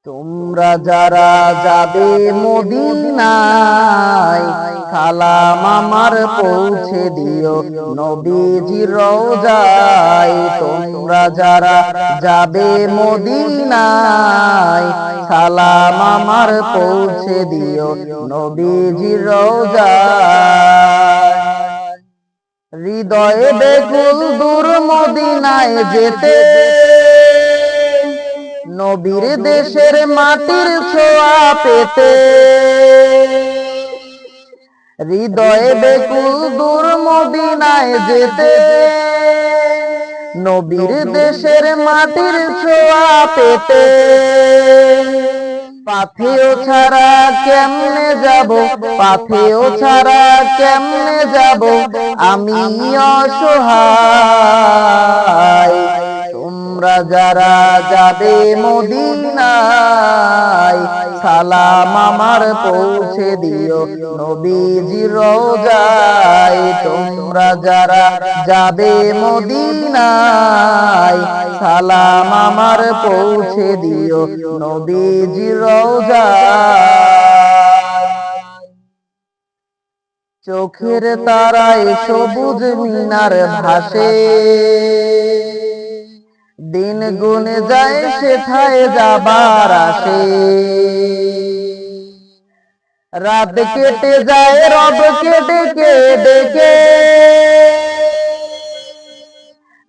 তোমরা যারা যাবে মদিনায় সালাম আমার পৌঁছে দিও নবীজির রওজায়। তোমরা যারা যাবে মদিনায় সালাম আমার পৌঁছে দিও নবীজির রওজায়। হৃদয়ে বেকুল দূর মদিনায় যেতে, নবীর দেশের মাটির ছোঁয়া পেতে। হৃদয়ে বেকুল দূর মদিনায় যেতে, নবীর দেশের মাটির ছোঁয়া পেতে। পাথেও ছাড়া কেমনে যাব, পাথেও ছাড়া কেমনে যাব আমি অসহায়। তোমরা যারা যাবে মদিনায় সালাম আমার পৌঁছে দিও নবীজির রওজায়। তোমরা যারা যাবে মদিনায় সালাম আমার পৌঁছে দিও নবীজির রওজায়। চোখের তারায় সবুজ মিনার ভাসে, দিন গুনে যায় সেথায় যাবার আসে। রাত কেটে যায় রবকে ডেকে ডেকে,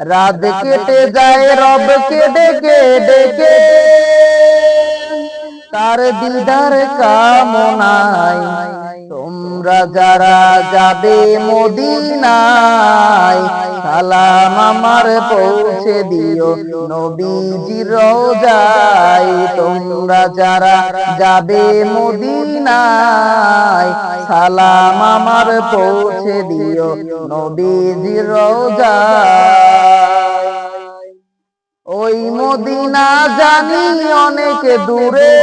রাত কেটে যায় রবকে ডেকে ডেকে। তার দিদার কামনায় তোমরা যারা যাবে মদিনায় সালাম আমার পৌঁছে দিও নবীজির রওজায়। তোমরা যারা যাবে মদিনায় সালাম আমার পৌঁছে দিও নবীজির রওজায়। ওই মদিনা জানি অনেক দূরে,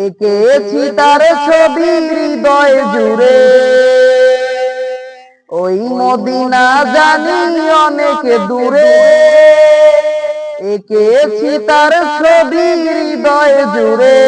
এঁকেছি তার ছবি হৃদয় জুড়ে। ওই মদিনা জানি অনেক দূরে, এঁকেছি তার ছবি হৃদয় জুড়ে।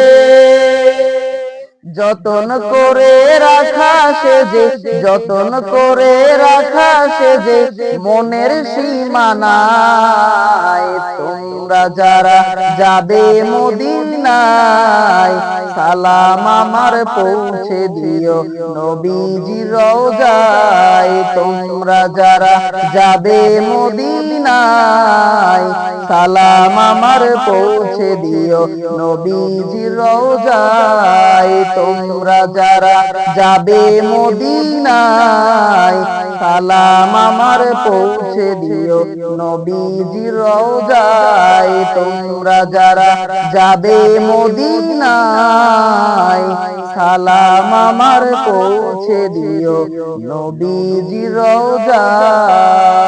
যতন করে রাখা সেজে, যতন করে রাখা সেজে মনের সীমানায়। তোমরা যারা যাবে মদিনায় সালাম আমার পৌঁছে দিও নবীজির রওজায়। তোমরা যারা যাবে মদিনায় সালাম আমার পৌঁছে দিও নবীজির রওজায়। তোমরা যারা যাবে মদিনায় সালাম আমার পৌঁছে দিও নবীজির রওজায়। তোমরা যারা যাবে মদিনায় সালাম আমার পৌঁছে দিও নবীজির রওজায়।